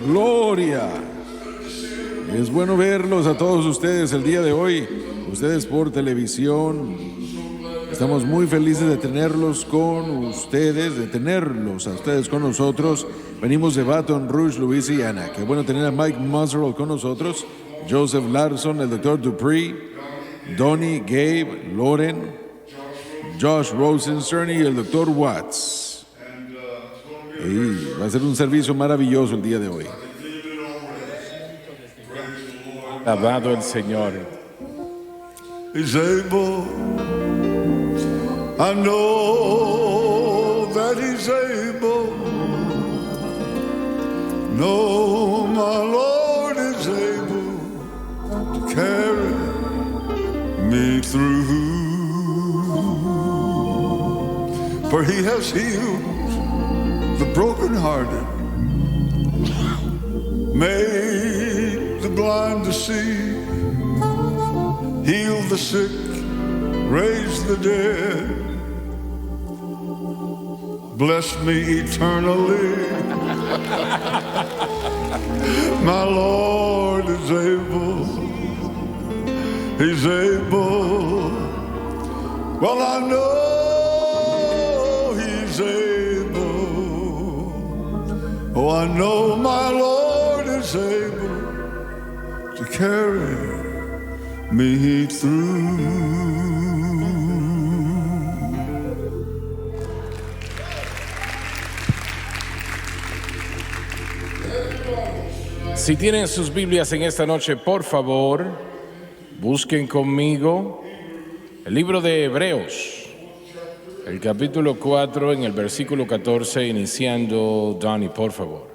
Gloria. Es bueno verlos a todos ustedes el día de hoy, ustedes por televisión. Estamos muy felices de tenerlos con ustedes, de tenerlos a ustedes con nosotros. Venimos de Baton Rouge, Louisiana. Qué bueno tener a Mike Musserl con nosotros, Joseph Larson, el Dr. Dupree, Donnie, Gabe, Loren, Josh Rosenstern y el Dr. Watts. Y va a ser un servicio maravilloso el día de hoy. Alabado el Señor. He's able. I know that He's able. No, my Lord is able to carry me through. For He has healed the brokenhearted, made the blind to see, healed the sick, raised the dead, blessed me eternally. My Lord is able, He's able. Well, I know He's able. Oh, I know my Lord is able to carry me through. Si tienen sus Biblias en esta noche, por favor, busquen conmigo el libro de Hebreos, el capítulo 4, en el versículo 14, iniciando. Donnie, por favor.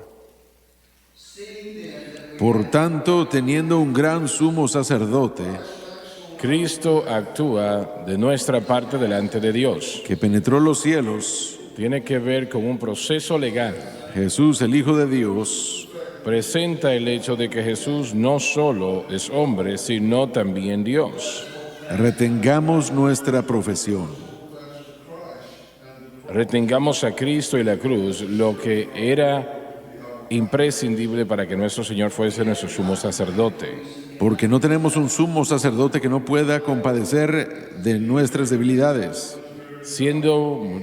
Por tanto, teniendo un gran sumo sacerdote Cristo actúa de nuestra parte delante de Dios. que penetró los cielos, Tiene que ver con un proceso legal. Jesús, el Hijo de Dios, Presenta el hecho de que Jesús no solo es hombre, sino también Dios. retengamos nuestra profesión. Retengamos a Cristo y la cruz, lo que era imprescindible para que nuestro Señor fuese nuestro sumo sacerdote. Porque no tenemos un sumo sacerdote que no pueda compadecer de nuestras debilidades, Siendo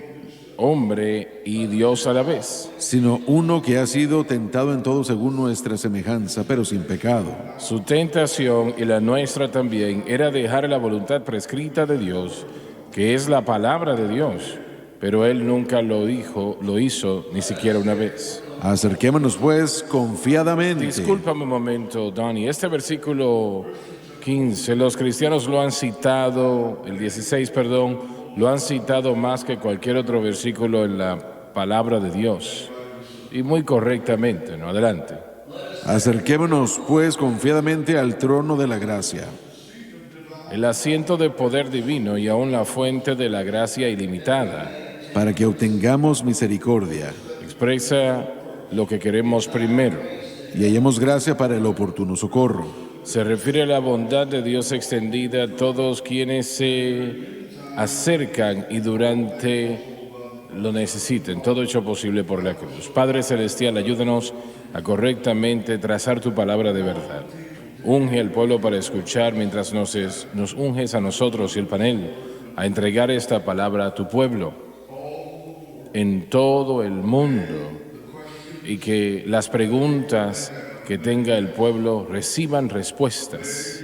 hombre y Dios a la vez. sino uno que ha sido tentado en todo según nuestra semejanza, pero sin pecado. Su tentación y la nuestra también era dejar la voluntad prescrita de Dios, que es la palabra de Dios, pero Él nunca lo hizo ni siquiera una vez. Acerquémonos pues confiadamente. Discúlpame un momento, Donnie. Este versículo 15, los cristianos lo han citado, el 16, perdón, lo han citado más que cualquier otro versículo en la palabra de Dios. Y muy correctamente, ¿no? Adelante. Acerquémonos pues confiadamente al trono de la gracia, El asiento de poder divino y aún la fuente de la gracia ilimitada. para que obtengamos misericordia Expresa lo que queremos primero. y hallemos gracia para el oportuno socorro. Se refiere a la bondad de Dios extendida a todos quienes se acercan y durante lo necesiten, todo hecho posible por la cruz. Padre Celestial, ayúdanos a correctamente trazar tu palabra de verdad. Unge al pueblo para escuchar mientras nos unges a nosotros y el panel a entregar esta palabra a tu pueblo en todo el mundo, y que las preguntas que tenga el pueblo reciban respuestas,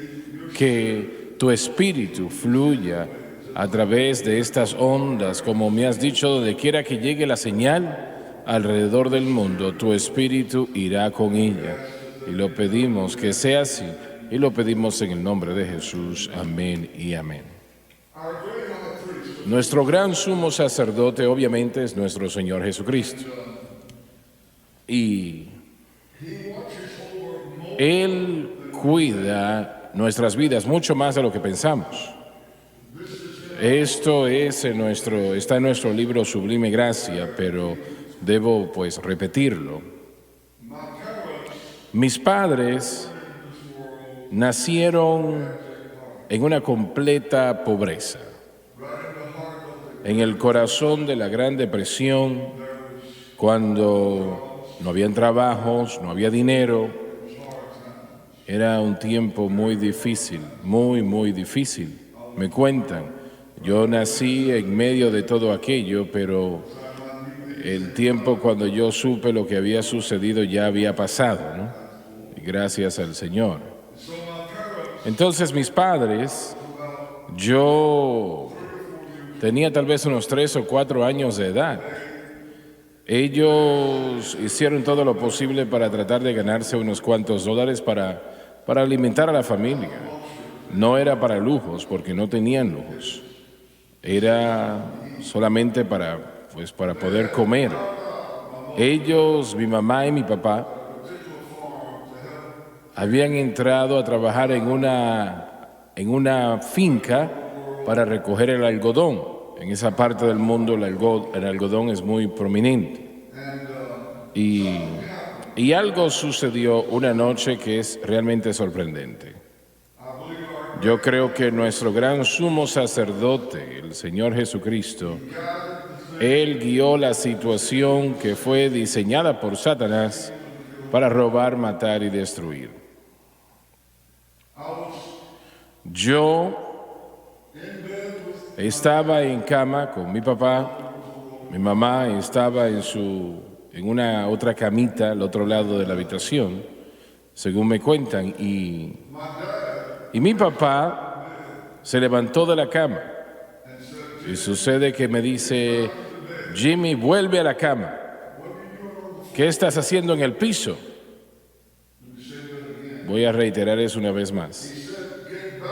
que tu espíritu fluya a través de estas ondas, como me has dicho, donde quiera que llegue la señal alrededor del mundo, tu espíritu irá con ella. Y lo pedimos que sea así, y lo pedimos en el nombre de Jesús. Amén y amén. Nuestro gran sumo sacerdote obviamente es nuestro Señor Jesucristo. Y Él cuida nuestras vidas mucho más de lo que pensamos. Esto está en nuestro libro Sublime Gracia, pero debo pues repetirlo. Mis padres nacieron en una completa pobreza, en el corazón de la Gran Depresión, cuando no habían trabajos, no había dinero. Era un tiempo muy difícil, muy, muy difícil. Me cuentan, yo nací en medio de todo aquello, pero el tiempo cuando yo supe lo que había sucedido ya había pasado, ¿no? Y gracias al Señor. Entonces mis padres, yo tenía tal vez unos 3 o 4 años de edad. Ellos hicieron todo lo posible para tratar de ganarse unos cuantos dólares para alimentar a la familia. No era para lujos, porque no tenían lujos. Era solamente para poder comer. Ellos, mi mamá y mi papá, habían entrado a trabajar en una finca para recoger el algodón. En esa parte del mundo el algodón es muy prominente. Y algo sucedió una noche que es realmente sorprendente. Yo creo que nuestro gran sumo sacerdote, el Señor Jesucristo, Él guió la situación que fue diseñada por Satanás para robar, matar y destruir. Yo estaba en cama con mi papá, mi mamá estaba en una otra camita al otro lado de la habitación, según me cuentan, y mi papá se levantó de la cama y sucede que me dice: Jimmy, vuelve a la cama. ¿Qué estás haciendo en el piso? Voy a reiterar eso una vez más.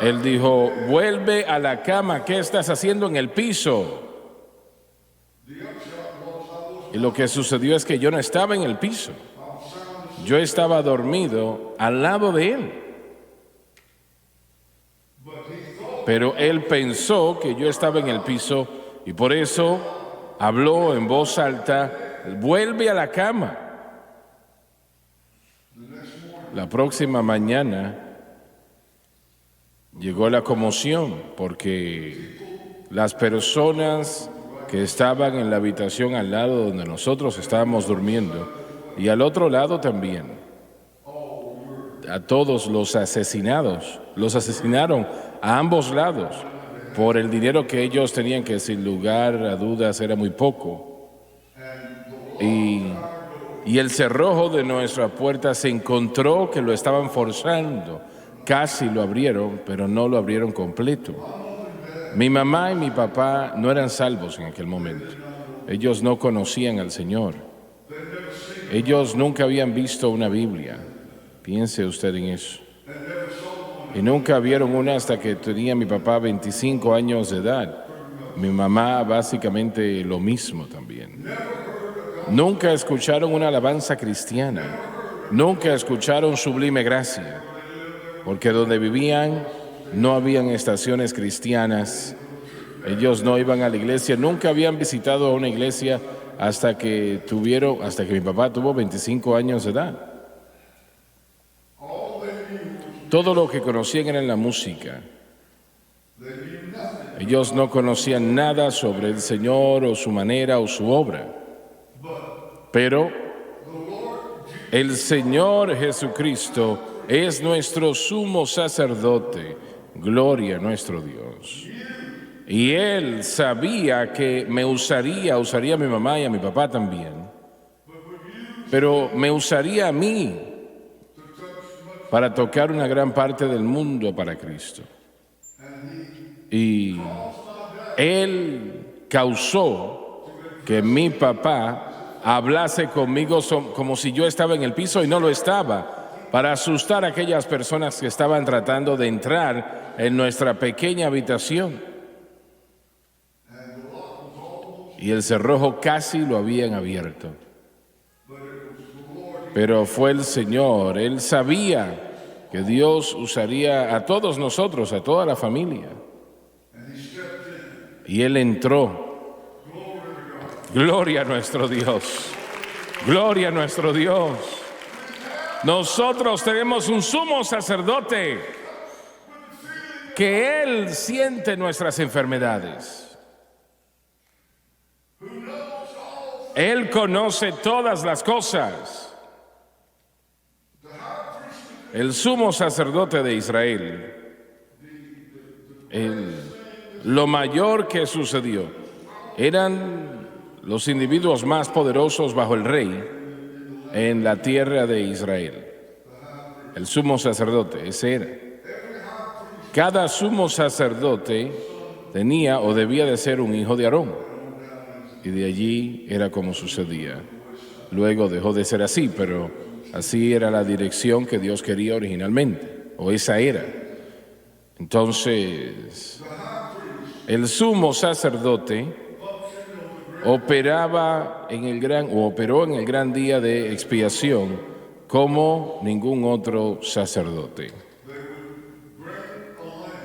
Él dijo: vuelve a la cama, ¿qué estás haciendo en el piso? Y lo que sucedió es que yo no estaba en el piso. Yo estaba dormido al lado de él. Pero él pensó que yo estaba en el piso y por eso habló en voz alta: vuelve a la cama. La próxima mañana llegó la conmoción porque las personas que estaban en la habitación al lado donde nosotros estábamos durmiendo y al otro lado también, a todos los asesinaron a ambos lados por el dinero que ellos tenían, que sin lugar a dudas era muy poco. Y el cerrojo de nuestra puerta se encontró que lo estaban forzando. Casi lo abrieron, pero no lo abrieron completo. Mi mamá y mi papá no eran salvos en aquel momento. Ellos no conocían al Señor. Ellos nunca habían visto una Biblia. Piense usted en eso. Y nunca vieron una hasta que tenía mi papá 25 años de edad. Mi mamá básicamente lo mismo también. Nunca escucharon una alabanza cristiana. Nunca escucharon Sublime Gracia. Porque donde vivían no habían estaciones cristianas. Ellos no iban a la iglesia. Nunca habían visitado a una iglesia hasta que mi papá tuvo 25 años de edad. Todo lo que conocían era la música. Ellos no conocían nada sobre el Señor o su manera o su obra. Pero el Señor Jesucristo es nuestro sumo sacerdote. Gloria a nuestro Dios. Y Él sabía que me usaría a mi mamá y a mi papá también. Pero me usaría a mí para tocar una gran parte del mundo para Cristo. Y Él causó que mi papá hablase conmigo como si yo estaba en el piso y no lo estaba, para asustar a aquellas personas que estaban tratando de entrar en nuestra pequeña habitación. Y el cerrojo casi lo habían abierto. Pero fue el Señor. Él sabía que Dios usaría a todos nosotros, a toda la familia. Y Él entró. Gloria a nuestro Dios. Gloria a nuestro Dios. Nosotros tenemos un sumo sacerdote que Él siente nuestras enfermedades. Él conoce todas las cosas. El sumo sacerdote de Israel, lo mayor que sucedió, eran los individuos más poderosos bajo el rey en la tierra de Israel. El sumo sacerdote, ese era. Cada sumo sacerdote tenía o debía de ser un hijo de Aarón. Y de allí era como sucedía. Luego dejó de ser así, pero así era la dirección que Dios quería originalmente, o esa era. Entonces, el sumo sacerdote operó en el gran día de expiación como ningún otro sacerdote.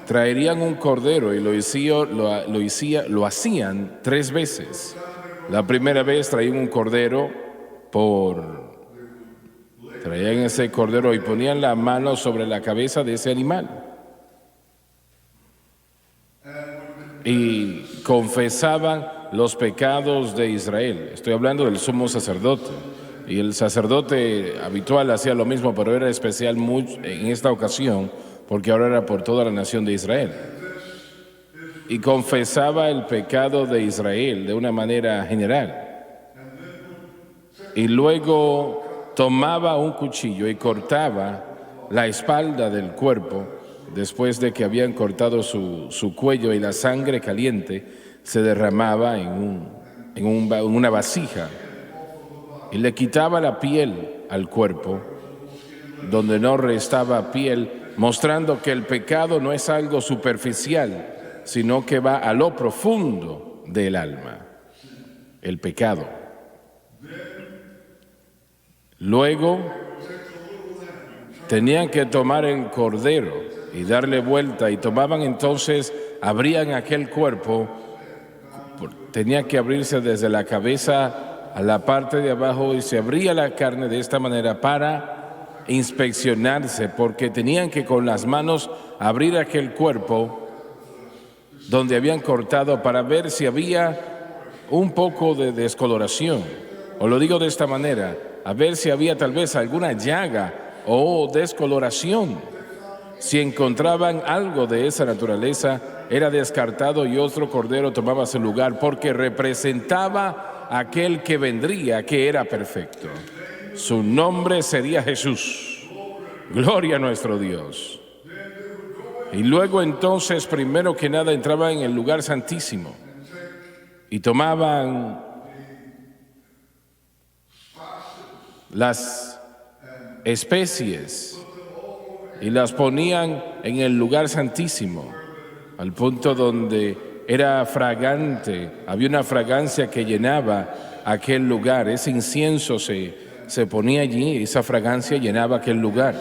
Traerían un cordero y lo hacían 3 veces. La primera vez traían un cordero traían ese cordero y ponían la mano sobre la cabeza de ese animal. Y confesaban los pecados de Israel. Estoy hablando del sumo sacerdote. Y el sacerdote habitual hacía lo mismo, pero era especial en esta ocasión, porque ahora era por toda la nación de Israel. Y confesaba el pecado de Israel de una manera general. Y luego tomaba un cuchillo y cortaba la espalda del cuerpo después de que habían cortado su cuello, y la sangre caliente se derramaba en una vasija. Y le quitaba la piel al cuerpo, donde no restaba piel, mostrando que el pecado no es algo superficial, sino que va a lo profundo del alma, el pecado. Luego tenían que tomar el cordero y darle vuelta, y abrían aquel cuerpo, tenía que abrirse desde la cabeza a la parte de abajo, y se abría la carne de esta manera para inspeccionarse, porque tenían que con las manos abrir aquel cuerpo donde habían cortado para ver si había un poco de descoloración, o lo digo de esta manera, a ver si había tal vez alguna llaga o descoloración. Si encontraban algo de esa naturaleza, era descartado y otro cordero tomaba su lugar, porque representaba a aquel que vendría, que era perfecto. Su nombre sería Jesús. Gloria a nuestro Dios. Y luego entonces, primero que nada, entraban en el lugar santísimo y tomaban las especies y las ponían en el lugar santísimo, al punto donde era fragante, había una fragancia que llenaba aquel lugar. Ese incienso se ponía allí, esa fragancia llenaba aquel lugar.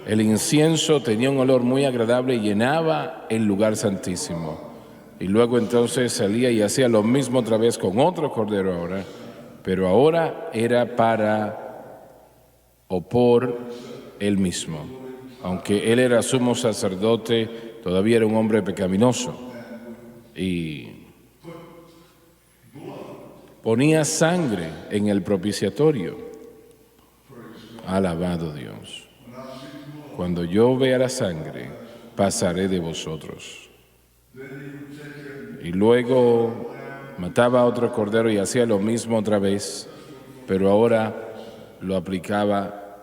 El incienso tenía un olor muy agradable y llenaba el lugar santísimo. Y luego entonces salía y hacía lo mismo otra vez con otro cordero ahora, pero ahora era para o por él mismo. Aunque él era sumo sacerdote, todavía era un hombre pecaminoso. Y ponía sangre en el propiciatorio. Alabado Dios. Cuando yo vea la sangre, pasaré de vosotros. Y luego mataba a otro cordero y hacía lo mismo otra vez, pero ahora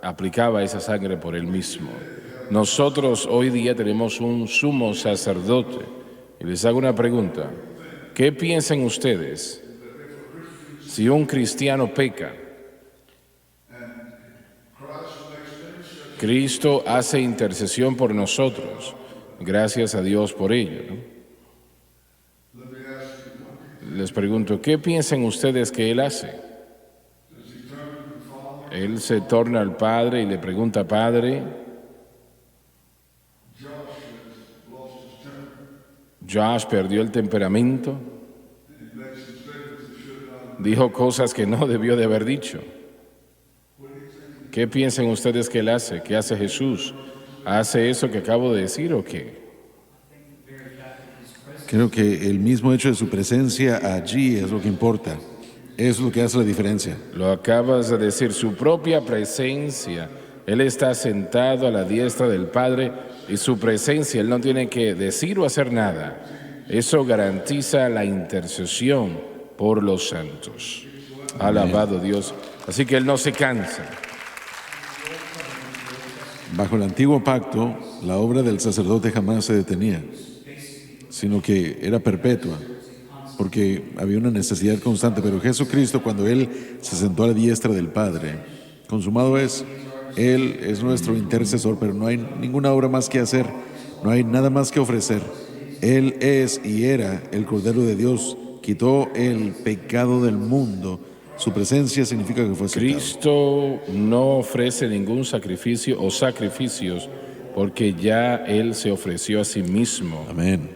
aplicaba esa sangre por él mismo. Nosotros hoy día tenemos un sumo sacerdote. Y les hago una pregunta. ¿Qué piensan ustedes si un cristiano peca? Cristo hace intercesión por nosotros. Gracias a Dios por ello, ¿no? Les pregunto, ¿qué piensan ustedes que Él hace? Él se torna al Padre y le pregunta, Padre, Josh perdió el temperamento, dijo cosas que no debió de haber dicho. ¿Qué piensan ustedes que Él hace? ¿Qué hace Jesús? ¿Hace eso que acabo de decir o qué? Creo que el mismo hecho de su presencia allí es lo que importa. Eso es lo que hace la diferencia. Lo acabas de decir, su propia presencia. Él está sentado a la diestra del Padre y su presencia, Él no tiene que decir o hacer nada. Eso garantiza la intercesión por los santos. Alabado Dios. Así que Él no se cansa. Bajo el antiguo pacto, la obra del sacerdote jamás se detenía, sino que era perpetua, porque había una necesidad constante. Pero Jesucristo, cuando Él se sentó a la diestra del Padre, consumado es, Él es nuestro intercesor, pero no hay ninguna obra más que hacer, no hay nada más que ofrecer. Él es y era el Cordero de Dios, quitó el pecado del mundo. Su presencia significa que fue aceptado. Cristo no ofrece ningún sacrificio o sacrificios porque ya Él se ofreció a sí mismo. Amén.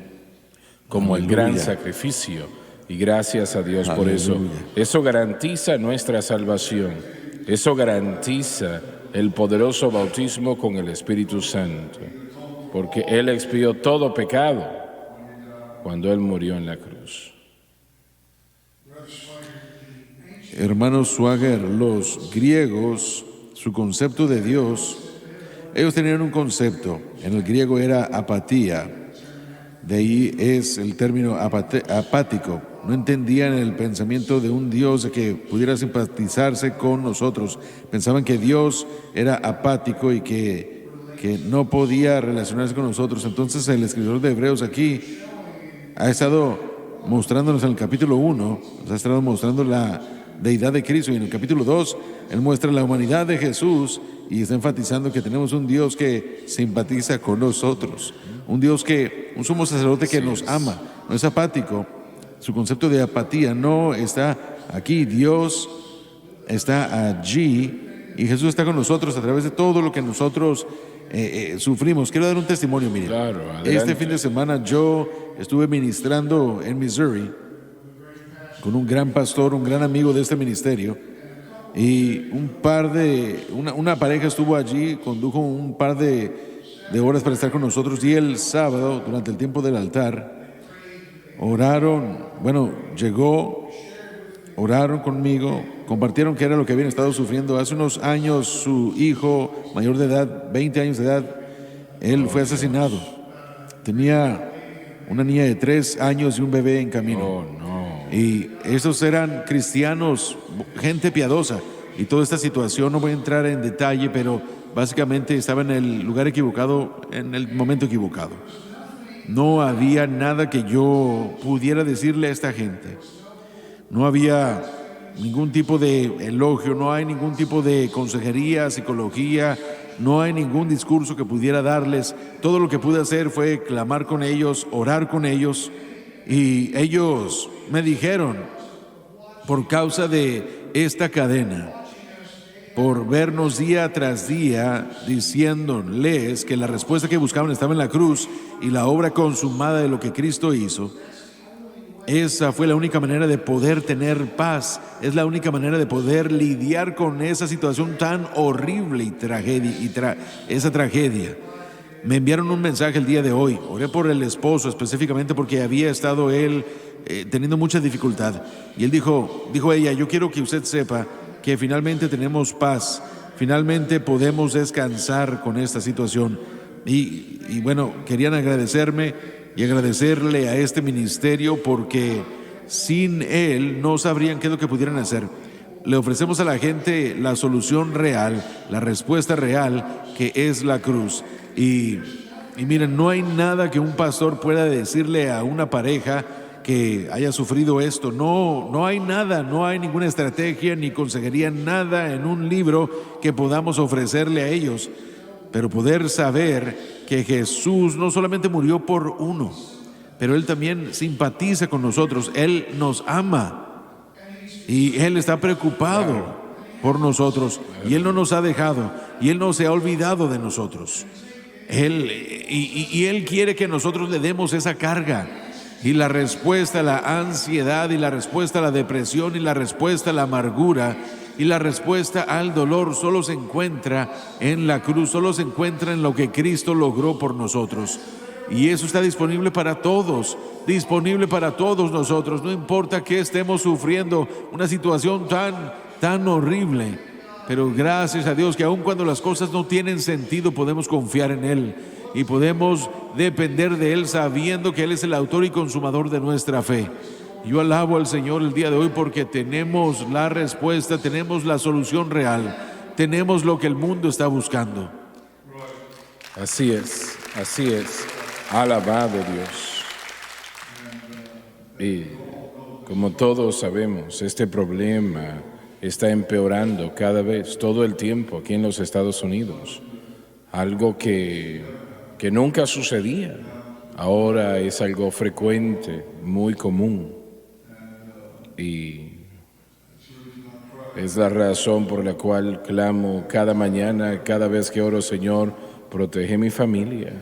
Como Aleluya. el gran sacrificio. Y gracias a Dios por eso. Aleluya. Eso garantiza nuestra salvación. Eso garantiza el poderoso bautismo con el Espíritu Santo. Porque Él expió todo pecado cuando Él murió en la cruz. Hermanos Swagger, los griegos, su concepto de Dios, ellos tenían un concepto. En el griego era apatía. De ahí es el término apático. No entendían el pensamiento de un Dios de que pudiera simpatizarse con nosotros. Pensaban que Dios era apático y que no podía relacionarse con nosotros. Entonces el escritor de Hebreos aquí ha estado mostrándonos en el capítulo 1, nos ha estado mostrando la deidad de Cristo, y en el capítulo 2 Él muestra la humanidad de Jesús y está enfatizando que tenemos un Dios que simpatiza con nosotros, un sumo sacerdote que nos ama, no es apático. Su concepto de apatía no está aquí, Dios está allí y Jesús está con nosotros a través de todo lo que nosotros sufrimos. Quiero dar un testimonio, miren. Claro, adelante. Este fin de semana yo estuve ministrando en Missouri con un gran pastor, un gran amigo de este ministerio, y una pareja estuvo allí, condujo un par de horas para estar con nosotros, y el sábado, durante el tiempo del altar, oraron conmigo, compartieron qué era lo que habían estado sufriendo. Hace unos años su hijo mayor de edad, 20 años de edad, él fue asesinado. Tenía una niña de 3 años y un bebé en camino. Oh, no. Y esos eran cristianos, gente piadosa. Y toda esta situación, no voy a entrar en detalle, pero básicamente estaba en el lugar equivocado, en el momento equivocado. No había nada que yo pudiera decirle a esta gente. No había ningún tipo de elogio, no hay ningún tipo de consejería, psicología, no hay ningún discurso que pudiera darles. Todo lo que pude hacer fue clamar con ellos, orar con ellos, y ellos me dijeron, por causa de esta cadena, por vernos día tras día diciéndoles que la respuesta que buscaban estaba en la cruz y la obra consumada de lo que Cristo hizo, esa fue la única manera de poder tener paz, es la única manera de poder lidiar con esa situación tan horrible y esa tragedia. Me enviaron un mensaje el día de hoy, oré por el esposo específicamente porque había estado él teniendo mucha dificultad, y él dijo ella, yo quiero que usted sepa que finalmente tenemos paz, finalmente podemos descansar con esta situación. Y bueno, querían agradecerme y agradecerle a este ministerio, porque sin él no sabrían qué es lo que pudieran hacer. Le ofrecemos a la gente la solución real, la respuesta real, que es la cruz. Y miren, no hay nada que un pastor pueda decirle a una pareja que haya sufrido esto. No hay nada, no hay ninguna estrategia ni consejería, nada en un libro que podamos ofrecerle a ellos. Pero poder saber que Jesús no solamente murió por uno, pero Él también simpatiza con nosotros, Él nos ama y Él está preocupado por nosotros, y Él no nos ha dejado, y Él no se ha olvidado de nosotros. Él quiere que nosotros le demos esa carga, y la respuesta a la ansiedad, y la respuesta a la depresión, y la respuesta a la amargura, y la respuesta al dolor solo se encuentra en la cruz, solo se encuentra en lo que Cristo logró por nosotros. Y eso está disponible para todos nosotros. No importa que estemos sufriendo una situación tan horrible. Pero gracias a Dios que aun cuando las cosas no tienen sentido, podemos confiar en Él. Y podemos depender de Él sabiendo que Él es el autor y consumador de nuestra fe. Yo alabo al Señor el día de hoy porque tenemos la respuesta, tenemos la solución real, tenemos lo que el mundo está buscando. Así es, así es. Alabado Dios. Y como todos sabemos, este problema está empeorando cada vez, todo el tiempo aquí en los Estados Unidos. Algo que nunca sucedía, ahora es algo frecuente, muy común. Y es la razón por la cual clamo cada mañana, cada vez que oro, Señor, protege mi familia.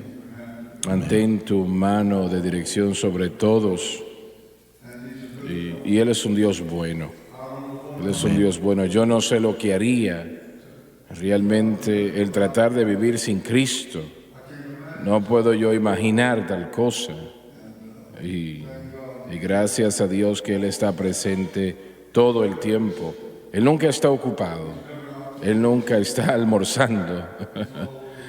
Mantén tu mano de dirección sobre todos. Y Él es un Dios bueno. Él es un Dios bueno. Yo no sé lo que haría realmente el tratar de vivir sin Cristo. No puedo yo imaginar tal cosa. Y gracias a Dios que Él está presente todo el tiempo. Él nunca está ocupado. Él nunca está almorzando.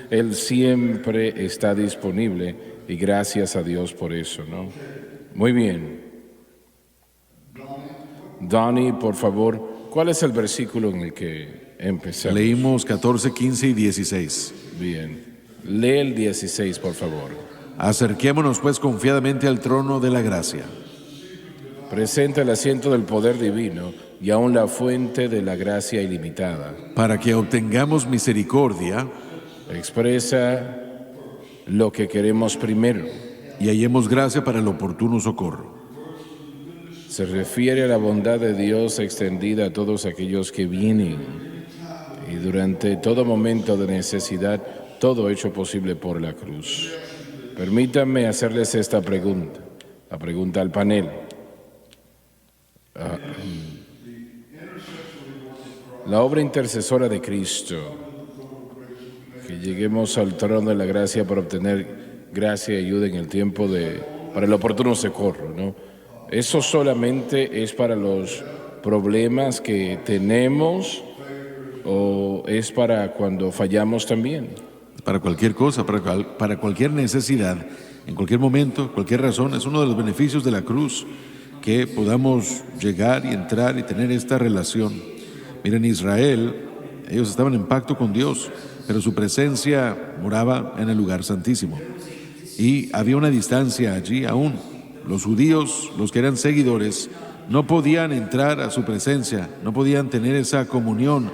Él siempre está disponible y gracias a Dios por eso, ¿no? Muy bien. Donnie, por favor, ¿cuál es el versículo en el que empezamos? Leímos 14, 15 y 16. Bien. Lee el 16, por favor. Acerquémonos pues confiadamente al trono de la gracia. Presenta el asiento del poder divino y aún la fuente de la gracia ilimitada. Para que obtengamos misericordia. Expresa lo que queremos primero. Y hallemos gracia para el oportuno socorro. Se refiere a la bondad de Dios extendida a todos aquellos que vienen. Y durante todo momento de necesidad, todo hecho posible por la cruz. Permítanme hacerles esta pregunta. La pregunta al panel. La obra intercesora de Cristo, que lleguemos al trono de la gracia para obtener gracia y ayuda en el tiempo para el oportuno socorro, ¿no? ¿Eso solamente es para los problemas que tenemos o es para cuando fallamos también? Para cualquier cosa, para cualquier necesidad, en cualquier momento, cualquier razón. Es uno de los beneficios de la cruz, que podamos llegar y entrar y tener esta relación. Miren, Israel, ellos estaban en pacto con Dios, pero su presencia moraba en el lugar santísimo. Y había una distancia allí aún. Los judíos, los que eran seguidores, no podían entrar a su presencia, no podían tener esa comunión.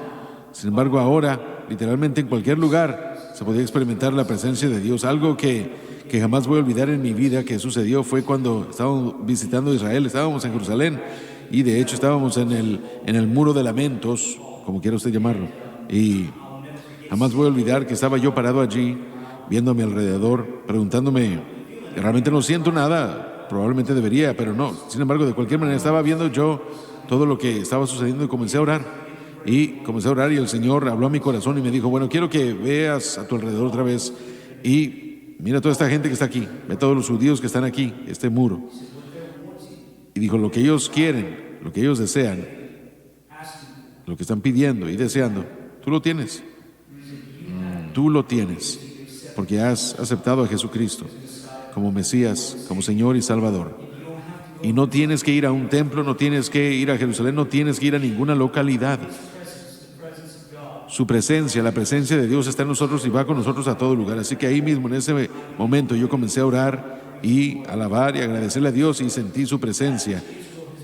Sin embargo, ahora, literalmente en cualquier lugar, se podía experimentar la presencia de Dios. Algo que jamás voy a olvidar en mi vida que sucedió fue cuando estábamos visitando Israel, estábamos en Jerusalén y de hecho estábamos en el muro de lamentos, como quiera usted llamarlo, y jamás voy a olvidar que estaba yo parado allí, viendo a mi alrededor, preguntándome, realmente no siento nada, probablemente debería, pero no. Sin embargo, de cualquier manera estaba viendo yo todo lo que estaba sucediendo y comencé a orar. Y el Señor habló a mi corazón y me dijo, bueno, quiero que veas a tu alrededor otra vez y mira toda esta gente que está aquí, ve todos los judíos que están aquí, este muro. Y dijo, lo que ellos quieren, lo que ellos desean, lo que están pidiendo y deseando, tú lo tienes. Tú lo tienes, porque has aceptado a Jesucristo como Mesías, como Señor y Salvador. Y no tienes que ir a un templo, no tienes que ir a Jerusalén, no tienes que ir a ninguna localidad. Su presencia, la presencia de Dios está en nosotros y va con nosotros a todo lugar. Así que ahí mismo, en ese momento, yo comencé a orar y alabar y agradecerle a Dios y sentí su presencia.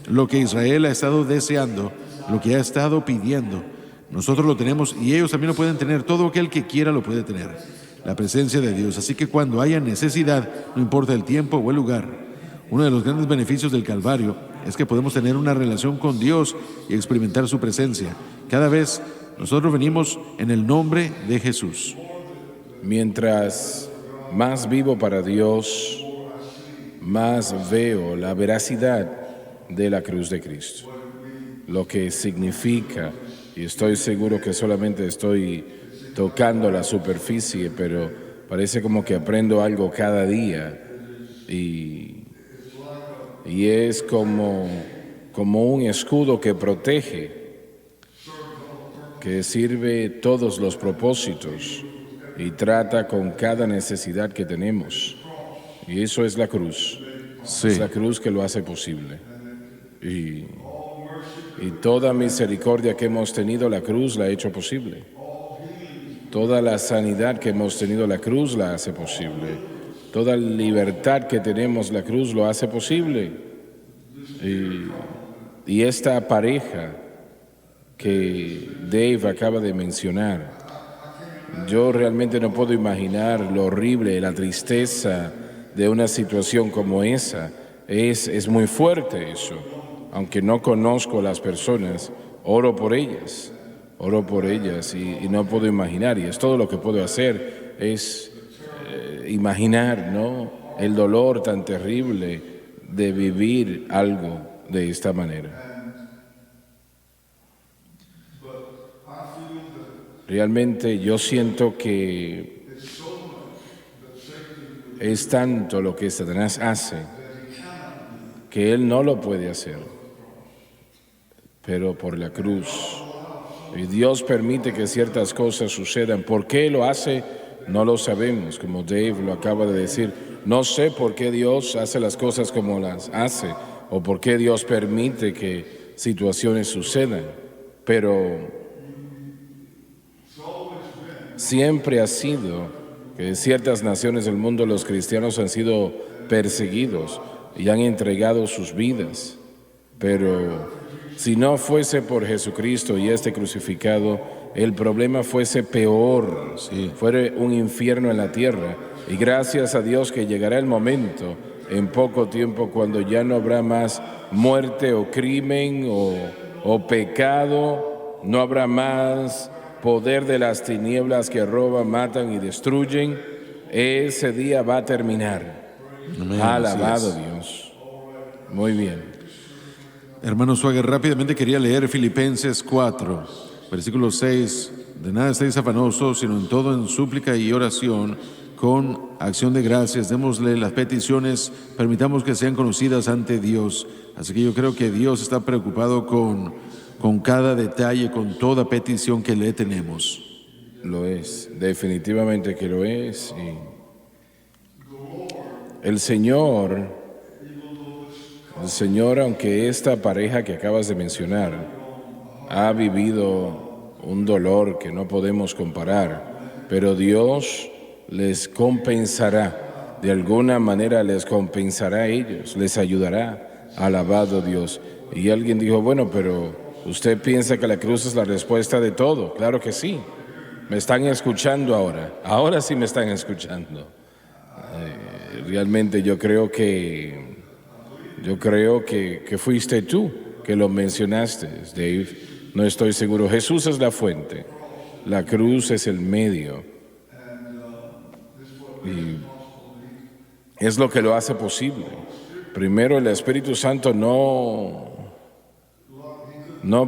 Lo que Israel ha estado deseando, lo que ha estado pidiendo, nosotros lo tenemos y ellos también lo pueden tener. Todo aquel que quiera lo puede tener, la presencia de Dios. Así que cuando haya necesidad, no importa el tiempo o el lugar, uno de los grandes beneficios del Calvario es que podemos tener una relación con Dios y experimentar su presencia. Cada vez nosotros venimos en el nombre de Jesús. Mientras más vivo para Dios, más veo la veracidad de la cruz de Cristo. Lo que significa, y estoy seguro que solamente estoy tocando la superficie, pero Parece como que aprendo algo cada día y es como un escudo que protege, que sirve todos los propósitos y trata con cada necesidad que tenemos. Y eso es la cruz. Sí. Es la cruz que lo hace posible. Y toda misericordia que hemos tenido, la cruz la ha hecho posible. Toda la sanidad que hemos tenido, la cruz la hace posible. Toda libertad que tenemos, la cruz lo hace posible. Y esta pareja que Dave acaba de mencionar, yo realmente no puedo imaginar lo horrible, la tristeza de una situación como esa. Es muy fuerte eso. Aunque no conozco a las personas, oro por ellas y no puedo imaginar, y es todo lo que puedo hacer, es imaginar, ¿no?, el dolor tan terrible de vivir algo de esta manera. Realmente yo siento que es tanto lo que Satanás hace que él no lo puede hacer, pero por la cruz. Y Dios permite que ciertas cosas sucedan. ¿Por qué lo hace? No lo sabemos, como Dave lo acaba de decir. No sé por qué Dios hace las cosas como las hace, o por qué Dios permite que situaciones sucedan, pero siempre ha sido que en ciertas naciones del mundo los cristianos han sido perseguidos y han entregado sus vidas, pero si no fuese por Jesucristo y este crucificado, el problema fuese peor, fuera un infierno en la tierra. Y gracias a Dios que llegará el momento, en poco tiempo, cuando ya no habrá más muerte o crimen o pecado, no habrá más poder de las tinieblas que roban, matan y destruyen. Ese día va a terminar. Amén. Alabado Dios. Muy bien. Hermano Swagger, rápidamente quería leer Filipenses 4, versículo 6. De nada estéis afanosos, sino en todo en súplica y oración, con acción de gracias, démosle las peticiones, permitamos que sean conocidas ante Dios. Así que yo creo que Dios está preocupado con cada detalle, con toda petición que le tenemos. Lo es, definitivamente que lo es. Y el Señor, aunque esta pareja que acabas de mencionar ha vivido un dolor que no podemos comparar, pero Dios les compensará, de alguna manera les compensará a ellos, les ayudará. Alabado Dios. Y alguien dijo, bueno, pero ¿usted piensa que la cruz es la respuesta de todo? Claro que sí. Me están escuchando ahora sí me están escuchando. Realmente yo creo que fuiste tú que lo mencionaste, Dave. No estoy seguro. Jesús es la fuente, la cruz es el medio. Y es lo que lo hace posible. Primero, el Espíritu Santo no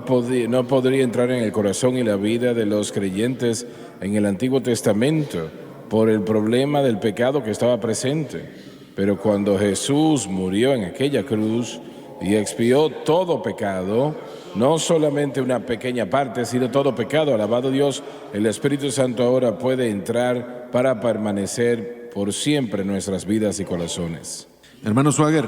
podría entrar en el corazón y la vida de los creyentes en el Antiguo Testamento por el problema del pecado que estaba presente. Pero cuando Jesús murió en aquella cruz y expió todo pecado, no solamente una pequeña parte, sino todo pecado, alabado Dios, el Espíritu Santo ahora puede entrar para permanecer por siempre en nuestras vidas y corazones. Hermano Swagger,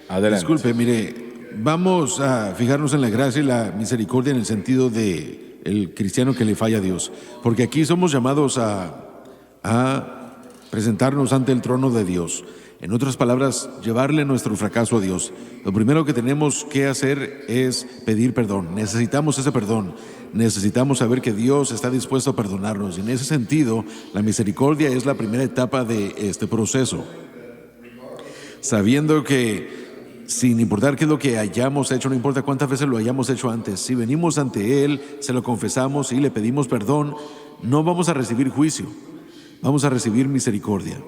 adelante. Disculpe, mire, vamos a fijarnos en la gracia y la misericordia en el sentido de el cristiano que le falla a Dios, porque aquí somos llamados a presentarnos ante el trono de Dios. En otras palabras, llevarle nuestro fracaso a Dios. Lo primero que tenemos que hacer es pedir perdón. Necesitamos ese perdón. Necesitamos saber que Dios está dispuesto a perdonarnos. Y en ese sentido, la misericordia es la primera etapa de este proceso. Sabiendo que sin importar qué es lo que hayamos hecho, no importa cuántas veces lo hayamos hecho antes, si venimos ante Él, se lo confesamos y le pedimos perdón, no vamos a recibir juicio, vamos a recibir misericordia.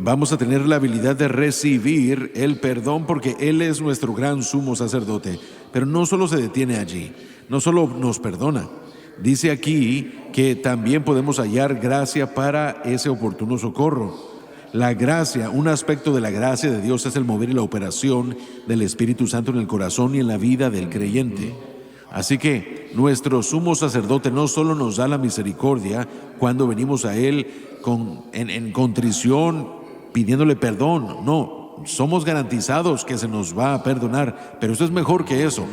Vamos a tener la habilidad de recibir el perdón porque Él es nuestro gran sumo sacerdote. Pero no solo se detiene allí, no solo nos perdona, dice aquí que también podemos hallar gracia para ese oportuno socorro. La gracia, un aspecto de la gracia de Dios es el mover y la operación del Espíritu Santo en el corazón y en la vida del creyente. Así que nuestro sumo sacerdote no solo nos da la misericordia cuando venimos a Él en contrición, pidiéndole perdón. No, somos garantizados que se nos va a perdonar, pero esto es mejor que eso.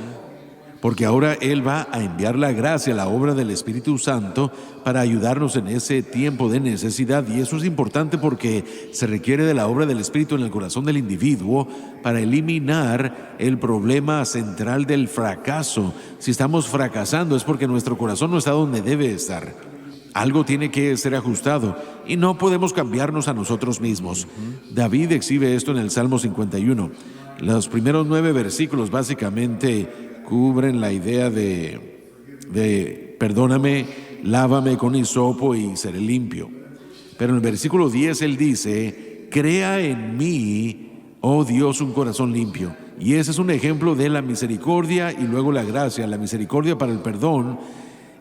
Porque ahora Él va a enviar la gracia, la obra del Espíritu Santo para ayudarnos en ese tiempo de necesidad. Y eso es importante porque se requiere de la obra del Espíritu en el corazón del individuo para eliminar el problema central del fracaso. Si estamos fracasando es porque nuestro corazón no está donde debe estar. Algo tiene que ser ajustado y no podemos cambiarnos a nosotros mismos. David exhibe esto en el Salmo 51. Los primeros 9 versículos básicamente cubren la idea de perdóname, lávame con hisopo y seré limpio. Pero en el versículo 10 él dice, crea en mí, oh Dios, un corazón limpio. Y ese es un ejemplo de la misericordia y luego la gracia, la misericordia para el perdón,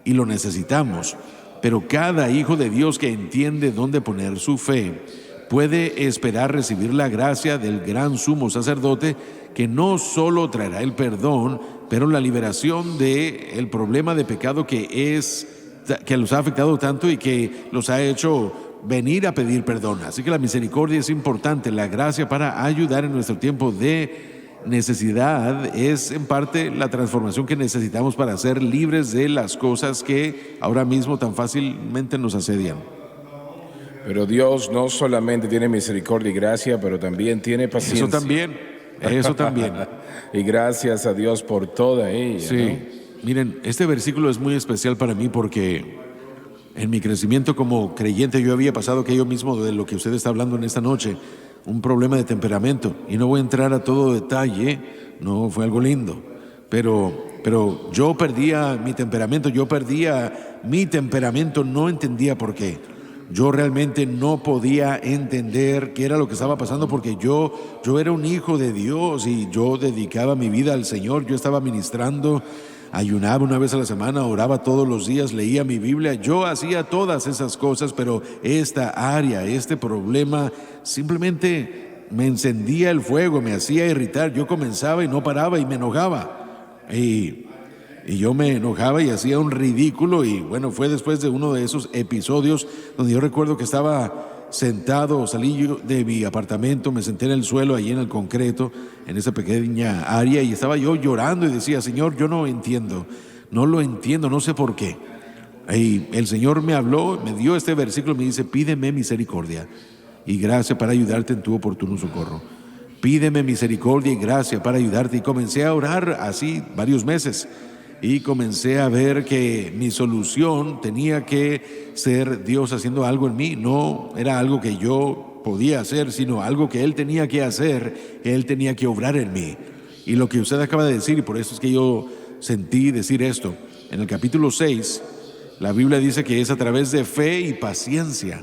y lo necesitamos. Pero cada hijo de Dios que entiende dónde poner su fe puede esperar recibir la gracia del gran sumo sacerdote que no solo traerá el perdón, pero la liberación del problema de pecado que los ha afectado tanto y que los ha hecho venir a pedir perdón. Así que la misericordia es importante, la gracia para ayudar en nuestro tiempo de necesidad es en parte la transformación que necesitamos para ser libres de las cosas que ahora mismo tan fácilmente nos asedian. Pero Dios no solamente tiene misericordia y gracia, pero también tiene paciencia. Eso también. Y gracias a Dios por toda ella. Sí, ¿no? Miren, este versículo es muy especial para mí porque en mi crecimiento como creyente yo había pasado aquello mismo de lo que usted está hablando en esta noche, un problema de temperamento. Y no voy a entrar a todo detalle, no fue algo lindo, pero yo perdía mi temperamento, no entendía por qué. Yo realmente no podía entender qué era lo que estaba pasando porque yo era un hijo de Dios y yo dedicaba mi vida al Señor. Yo estaba ministrando, ayunaba una vez a la semana, oraba todos los días, leía mi Biblia. Yo hacía todas esas cosas, pero esta área, este problema, simplemente me encendía el fuego, me hacía irritar. Yo comenzaba y no paraba y me enojaba. Y yo me enojaba y hacía un ridículo y bueno, fue después de uno de esos episodios donde yo recuerdo que estaba sentado, salí yo de mi apartamento, me senté en el suelo, allí en el concreto, en esa pequeña área y estaba yo llorando y decía, Señor, yo no lo entiendo, no sé por qué. Y el Señor me habló, me dio este versículo, me dice, pídeme misericordia y gracia para ayudarte en tu oportuno socorro. Pídeme misericordia y gracia para ayudarte. Y comencé a orar así varios meses. Y comencé a ver que mi solución tenía que ser Dios haciendo algo en mí. No era algo que yo podía hacer, sino algo que Él tenía que hacer, que Él tenía que obrar en mí. Y lo que usted acaba de decir, y por eso es que yo sentí decir esto, en el capítulo 6, la Biblia dice que es a través de fe y paciencia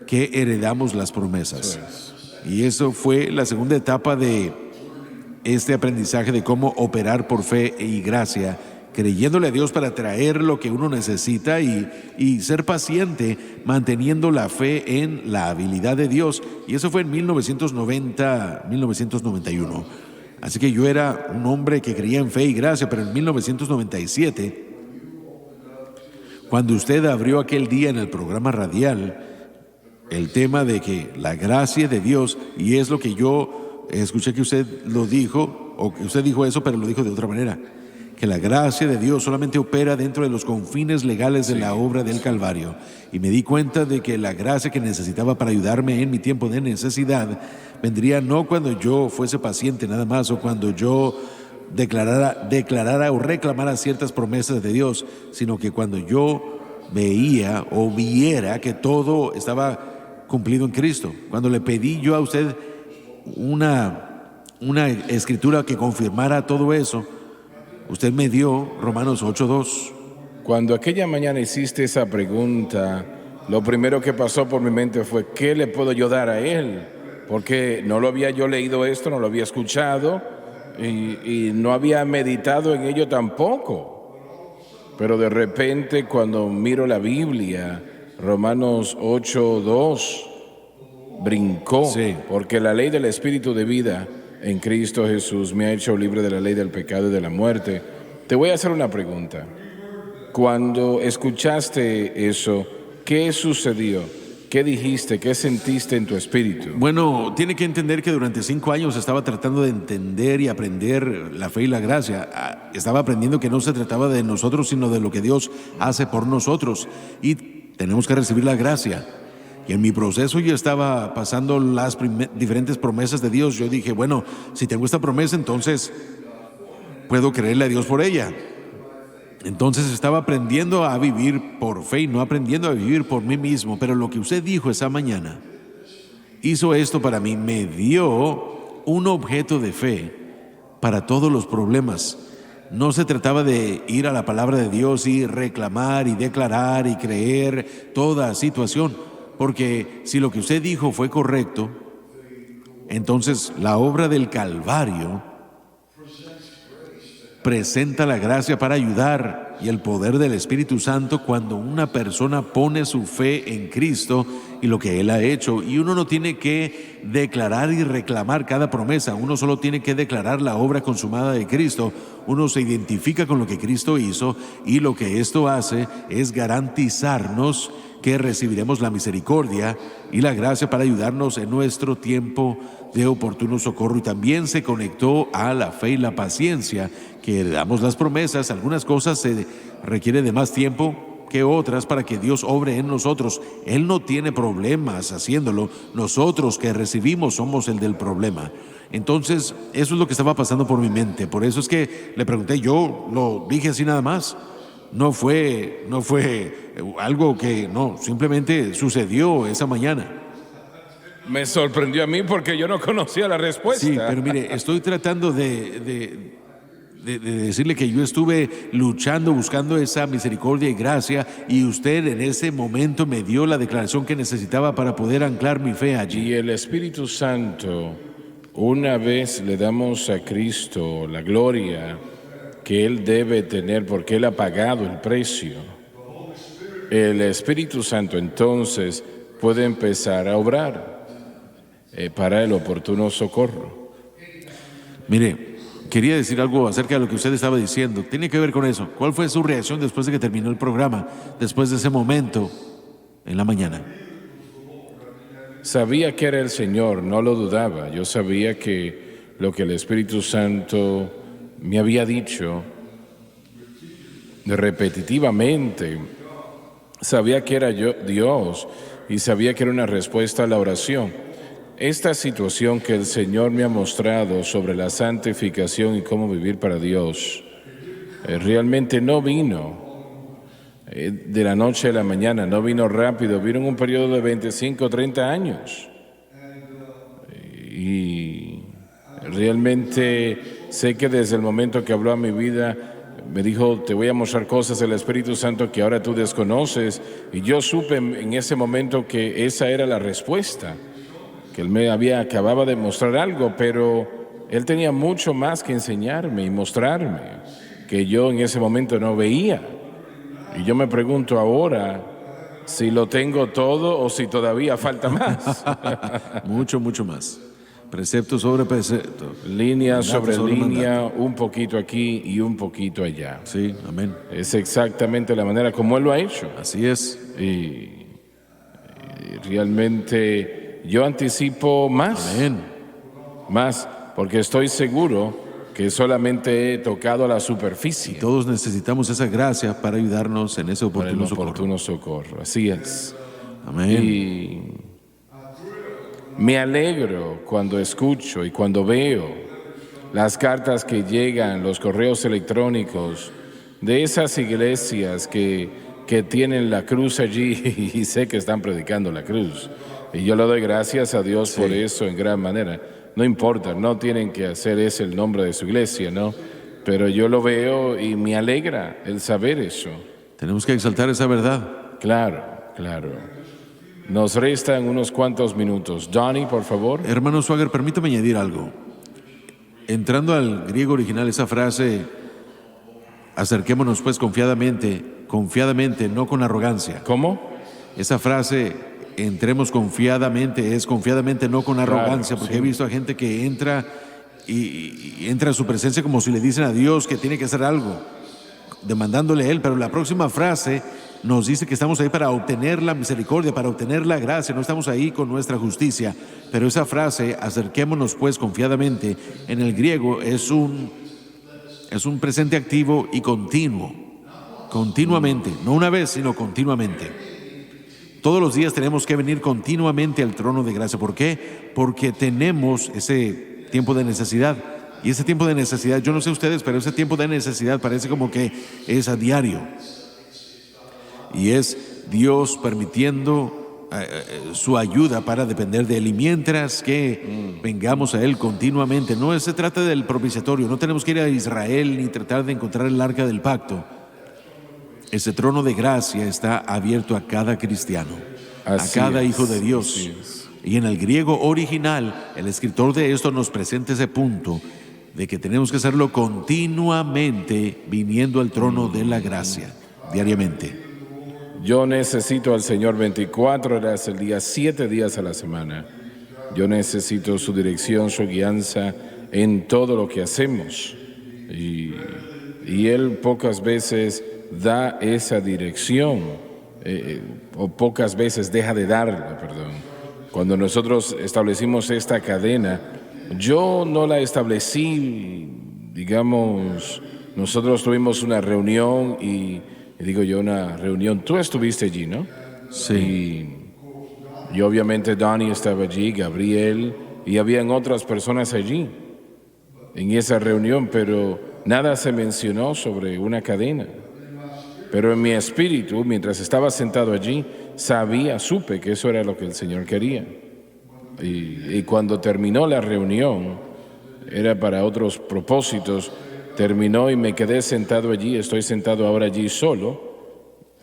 que heredamos las promesas. Y eso fue la segunda etapa de este aprendizaje de cómo operar por fe y gracia, creyéndole a Dios para traer lo que uno necesita y ser paciente, manteniendo la fe en la habilidad de Dios. Y eso fue en 1991. Así que yo era un hombre que creía en fe y gracia, pero en 1997, cuando usted abrió aquel día en el programa radial, el tema de que la gracia de Dios, y es lo que yo escuché que usted lo dijo, o que usted dijo eso, pero lo dijo de otra manera, que la gracia de Dios solamente opera dentro de los confines legales de la obra del Calvario. Y me di cuenta de que la gracia que necesitaba para ayudarme en mi tiempo de necesidad vendría no cuando yo fuese paciente nada más, o cuando yo declarara o reclamara ciertas promesas de Dios, sino que cuando yo veía o viera que todo estaba cumplido en Cristo. Cuando le pedí yo a usted una escritura que confirmara todo eso, usted me dio Romanos 8:2. Cuando aquella mañana hiciste esa pregunta, lo primero que pasó por mi mente fue, ¿qué le puedo yo dar a él? Porque no lo había yo leído esto, no lo había escuchado y no había meditado en ello tampoco. pero de repente cuando miro la Biblia, Romanos 8:2 brincó, Sí. porque la ley del Espíritu de vida en Cristo Jesús me ha hecho libre de la ley del pecado y de la muerte. Te voy a hacer una pregunta. Cuando escuchaste eso, ¿qué sucedió? ¿Qué dijiste? ¿Qué sentiste en tu espíritu? Bueno, tiene que entender que durante 5 años estaba tratando de entender y aprender la fe y la gracia. Estaba aprendiendo que no se trataba de nosotros, sino de lo que Dios hace por nosotros. Y tenemos que recibir la gracia. Y en mi proceso yo estaba pasando las diferentes promesas de Dios. Yo dije, bueno, si tengo esta promesa, entonces puedo creerle a Dios por ella. Entonces estaba aprendiendo a vivir por fe y no aprendiendo a vivir por mí mismo. Pero lo que usted dijo esa mañana hizo esto para mí, me dio un objeto de fe para todos los problemas. No se trataba de ir a la palabra de Dios y reclamar y declarar y creer toda situación, porque si lo que usted dijo fue correcto, entonces la obra del Calvario presenta la gracia para ayudar y el poder del Espíritu Santo cuando una persona pone su fe en Cristo y lo que Él ha hecho. Y uno no tiene que declarar y reclamar cada promesa, uno solo tiene que declarar la obra consumada de Cristo. Uno se identifica con lo que Cristo hizo y lo que esto hace es garantizarnos que recibiremos la misericordia y la gracia para ayudarnos en nuestro tiempo de oportuno socorro. Y también se conectó a la fe y la paciencia, que damos las promesas. Algunas cosas se requiere de más tiempo que otras para que Dios obre en nosotros. Él no tiene problemas haciéndolo. Nosotros que recibimos somos el del problema. Entonces, eso es lo que estaba pasando por mi mente. Por eso es que le pregunté, yo lo dije así nada más. No fue algo que, no, simplemente sucedió esa mañana. Me sorprendió a mí porque yo no conocía la respuesta. Sí, pero mire, estoy tratando de decirle que yo estuve luchando, buscando esa misericordia y gracia, y usted en ese momento me dio la declaración que necesitaba para poder anclar mi fe allí. Y el Espíritu Santo, una vez le damos a Cristo la gloria que Él debe tener porque Él ha pagado el precio, el Espíritu Santo entonces puede empezar a obrar para el oportuno socorro. Mire, quería decir algo acerca de lo que usted estaba diciendo. Tiene que ver con eso. ¿Cuál fue su reacción después de que terminó el programa, después de ese momento en la mañana? Sabía que era el Señor, no lo dudaba. Yo sabía que lo que el Espíritu Santo me había dicho repetitivamente, sabía que era Dios y sabía que era una respuesta a la oración. Esta situación que el Señor me ha mostrado sobre la santificación y cómo vivir para Dios realmente no vino de la noche a la mañana, no vino rápido, vino en un periodo de 25 o 30 años. Y realmente sé que desde el momento que habló a mi vida, me dijo, te voy a mostrar cosas del Espíritu Santo que ahora tú desconoces. Y yo supe en ese momento que esa era la respuesta, que Él acababa de mostrar algo, pero Él tenía mucho más que enseñarme y mostrarme, que yo en ese momento no veía. Y yo me pregunto ahora si lo tengo todo o si todavía falta más. Mucho más. Precepto sobre precepto. Línea sobre línea, mandato. un poquito aquí y un poquito allá. Sí, amén. Es exactamente la manera como Él lo ha hecho. Así es. Y realmente yo anticipo más. Amén. Más, porque estoy seguro que solamente he tocado la superficie. Todos necesitamos esa gracia para ayudarnos en ese Para el oportuno socorro. oportuno socorro. Así es. Amén. Y me alegro cuando escucho y cuando veo las cartas que llegan, los correos electrónicos de esas iglesias que tienen la cruz allí y sé que están predicando la cruz. Y yo le doy gracias a Dios por eso en gran manera. No importa, no tienen que hacer ese el nombre de su iglesia, ¿no? Pero yo lo veo y me alegra el saber eso. Tenemos que exaltar esa verdad. Claro, claro. Nos restan unos cuantos minutos. Donnie, por favor. Hermano Swagger, permítame añadir algo. Entrando al griego original, esa frase Acerquémonos pues confiadamente, no con arrogancia. ¿Cómo? Esa frase, entremos confiadamente, es confiadamente, no con arrogancia, porque sí. he visto a gente que entra y entra a su presencia como si le dicen a Dios que tiene que hacer algo, demandándole a Él, pero la próxima frase nos dice que estamos ahí para obtener la misericordia, para obtener la gracia, no estamos ahí con nuestra justicia. Pero esa frase, acerquémonos pues confiadamente, en el griego es un presente activo y continuo, continuamente, no una vez, sino continuamente. Todos los días tenemos que venir continuamente al trono de gracia. ¿Por qué? Porque tenemos ese tiempo de necesidad. Y ese tiempo de necesidad, yo no sé ustedes, pero ese tiempo de necesidad parece como que es a diario. Y es Dios permitiendo su ayuda para depender de Él. Y mientras que vengamos a Él continuamente, no se trata del propiciatorio, no tenemos que ir a Israel ni tratar de encontrar el arca del pacto. Ese trono de gracia está abierto a cada cristiano, Así a cada es, hijo de Dios. así es. Y en el griego original, el escritor de esto nos presenta ese punto de que tenemos que hacerlo continuamente, viniendo al trono de la gracia, diariamente. Yo necesito al Señor 24 horas al día, 7 días a la semana. Yo necesito su dirección, su guianza en todo lo que hacemos. Y Él pocas veces da esa dirección, o pocas veces deja de darla, perdón. Cuando nosotros establecimos esta cadena, yo no la establecí, digamos, nosotros tuvimos una reunión y digo yo una reunión, tú estuviste allí, ¿no? Sí. Y obviamente Donnie estaba allí, Gabriel, y habían otras personas allí en esa reunión, pero nada se mencionó sobre una cadena. Pero en mi espíritu, mientras estaba sentado allí, supe que eso era lo que el Señor quería. Y cuando terminó la reunión, era para otros propósitos, terminó y me quedé sentado allí, estoy sentado ahora allí solo,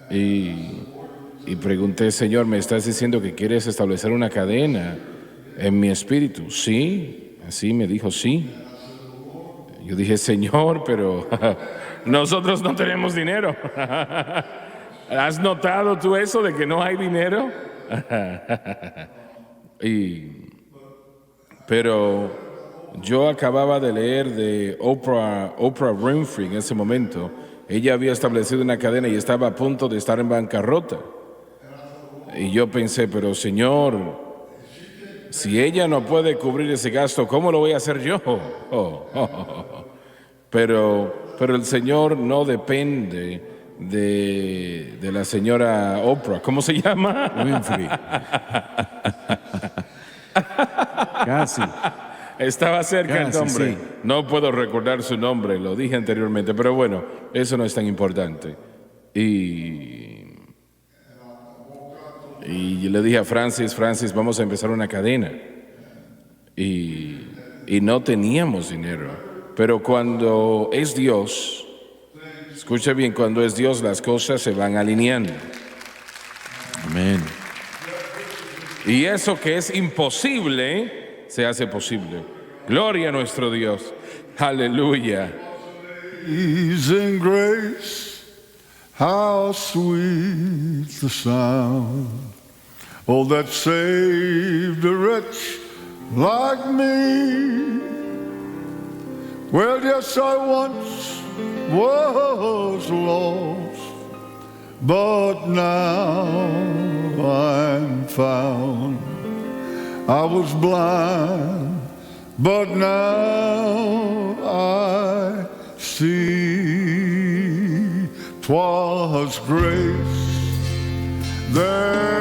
y pregunté, Señor, ¿me estás diciendo que quieres establecer una cadena en mi espíritu? Sí, así me dijo, sí. Yo dije, Señor, pero nosotros no tenemos dinero. ¿Has notado tú eso de que no hay dinero? Pero yo acababa de leer de Oprah Winfrey en ese momento. Ella había establecido una cadena y estaba a punto de estar en bancarrota. Y yo pensé, pero Señor, si ella no puede cubrir ese gasto, ¿cómo lo voy a hacer yo? Pero el Señor no depende de la señora Oprah. ¿Cómo se llama? Winfrey. Casi. Estaba cerca el Casi, nombre. sí. No puedo recordar su nombre, lo dije anteriormente, pero bueno, eso no es tan importante. Y le dije a Francis, vamos a empezar una cadena. Y no teníamos dinero. Pero cuando es Dios, escucha bien, cuando es Dios las cosas se van alineando. Amén. Y eso que es imposible, se hace posible. Gloria a nuestro Dios. Aleluya. Amazing grace, how sweet the sound, oh, that saved a wretch like me. Well, yes, I once was lost, but now I'm found. I was blind, but now I see. 'Twas grace that